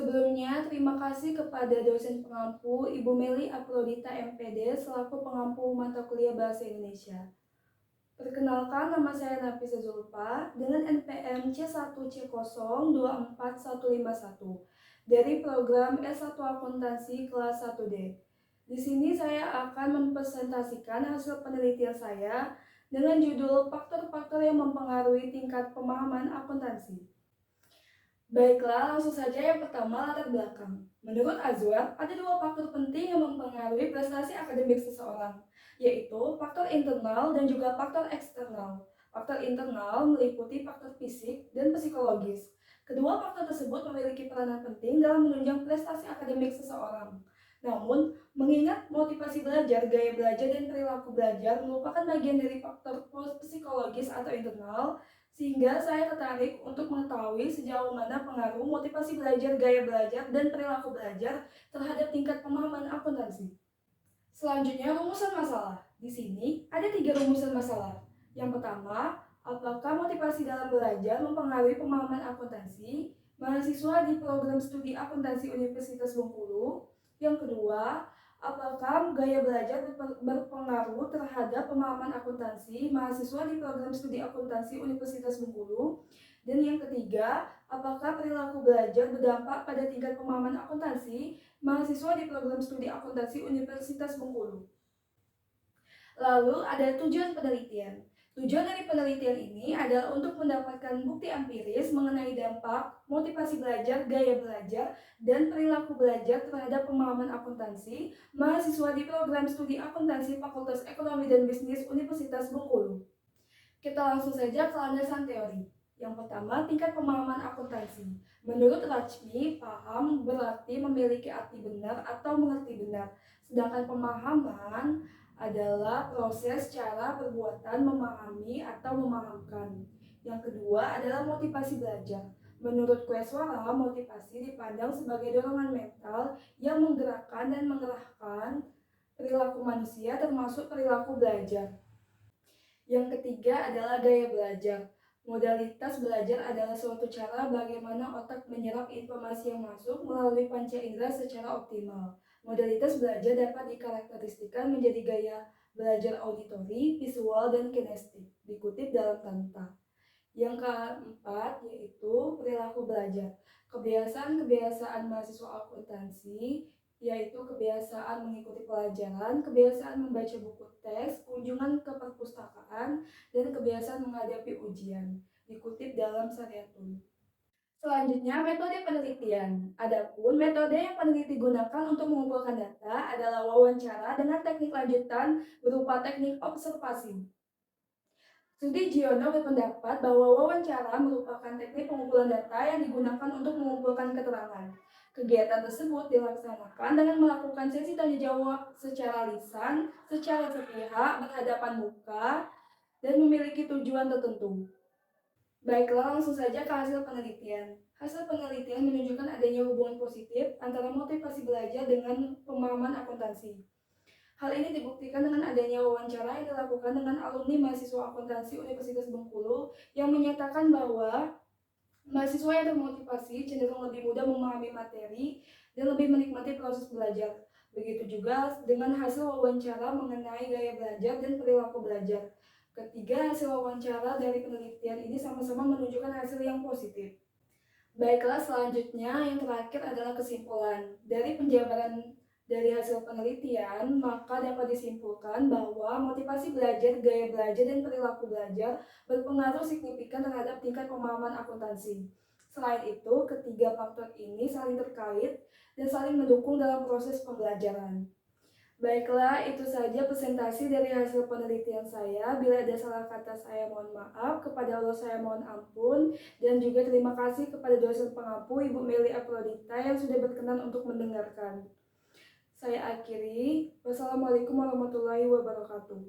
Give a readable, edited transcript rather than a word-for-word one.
Sebelumnya, terima kasih kepada dosen pengampu Ibu Meli Aprodita MPD selaku pengampu mata kuliah Bahasa Indonesia. Perkenalkan, nama saya Nafisa Zulfa dengan NPM C1C024151 dari program S1 Akuntansi kelas 1D. Di sini saya akan mempresentasikan hasil penelitian saya dengan judul Faktor-faktor yang mempengaruhi tingkat pemahaman akuntansi. Baiklah, langsung saja yang pertama, latar belakang. Menurut Azwar, ada dua faktor penting yang mempengaruhi prestasi akademik seseorang, yaitu faktor internal dan juga faktor eksternal. Faktor internal meliputi faktor fisik dan psikologis. Kedua faktor tersebut memiliki peranan penting dalam menunjang prestasi akademik seseorang. Namun, mengingat motivasi belajar, gaya belajar, dan perilaku belajar merupakan bagian dari faktor psikologis atau internal, sehingga saya tertarik untuk mengetahui sejauh mana pengaruh motivasi belajar, gaya belajar, dan perilaku belajar terhadap tingkat pemahaman akuntansi. Selanjutnya, rumusan masalah. Di sini ada 3 rumusan masalah. Yang pertama, apakah motivasi dalam belajar mempengaruhi pemahaman akuntansi mahasiswa di program studi akuntansi Universitas Bengkulu? Yang kedua, apakah gaya belajar berpengaruh terhadap pemahaman akuntansi mahasiswa di program studi akuntansi Universitas Bengkulu? Dan yang ketiga, apakah perilaku belajar berdampak pada tingkat pemahaman akuntansi mahasiswa di program studi akuntansi Universitas Bengkulu? Lalu ada tujuan penelitian. Tujuan dari penelitian ini adalah untuk mendapatkan bukti empiris mengenai dampak, motivasi belajar, gaya belajar, dan perilaku belajar terhadap pemahaman akuntansi mahasiswa di program studi akuntansi Fakultas Ekonomi dan Bisnis Universitas Bengkulu. Kita langsung saja ke landasan teori. Yang pertama, tingkat pemahaman akuntansi. Menurut Rajmi, paham berarti memiliki arti benar atau mengerti benar. Sedangkan pemahaman adalah proses cara perbuatan memahami atau memahamkan. Yang kedua adalah motivasi belajar. Menurut Queswara, motivasi dipandang sebagai dorongan mental yang menggerakkan dan mengerahkan perilaku manusia termasuk perilaku belajar. Yang ketiga adalah gaya belajar. Modalitas belajar adalah suatu cara bagaimana otak menyerap informasi yang masuk melalui panca indera secara optimal. Modalitas belajar dapat dikarakteristikan menjadi gaya belajar auditori, visual, dan kinestik, dikutip dalam Tanta. Yang keempat yaitu perilaku belajar. Kebiasaan-kebiasaan mahasiswa akuntansi yaitu kebiasaan mengikuti pelajaran, kebiasaan membaca buku teks, kunjungan ke perpustakaan, dan kebiasaan menghadapi ujian, dikutip dalam Saryatun. Selanjutnya, metode penelitian. Adapun metode yang peneliti gunakan untuk mengumpulkan data adalah wawancara dengan teknik lanjutan berupa teknik observasi. Studi Giono berpendapat bahwa wawancara merupakan teknik pengumpulan data yang digunakan untuk mengumpulkan keterangan. Kegiatan tersebut dilaksanakan dengan melakukan sesi tanya jawab secara lisan, secara sepihak, berhadapan muka, dan memiliki tujuan tertentu. Baiklah, langsung saja ke hasil penelitian. Hasil penelitian menunjukkan adanya hubungan positif antara motivasi belajar dengan pemahaman akuntansi. Hal ini dibuktikan dengan adanya wawancara yang dilakukan dengan alumni mahasiswa akuntansi Universitas Bengkulu yang menyatakan bahwa mahasiswa yang termotivasi cenderung lebih mudah memahami materi dan lebih menikmati proses belajar. Begitu juga dengan hasil wawancara mengenai gaya belajar dan perilaku belajar. Ketiga hasil wawancara dari penelitian ini sama-sama menunjukkan hasil yang positif. Baiklah, selanjutnya yang terakhir adalah kesimpulan. Dari penjabaran dari hasil penelitian, maka dapat disimpulkan bahwa motivasi belajar, gaya belajar, dan perilaku belajar berpengaruh signifikan terhadap tingkat pemahaman akuntansi. Selain itu, ketiga faktor ini saling terkait dan saling mendukung dalam proses pembelajaran. Baiklah, itu saja presentasi dari hasil penelitian saya. Bila ada salah kata saya mohon maaf, kepada Allah saya mohon ampun, dan juga terima kasih kepada dosen pengampu Ibu Meli Aprodita yang sudah berkenan untuk mendengarkan. Saya akhiri. Wassalamualaikum warahmatullahi wabarakatuh.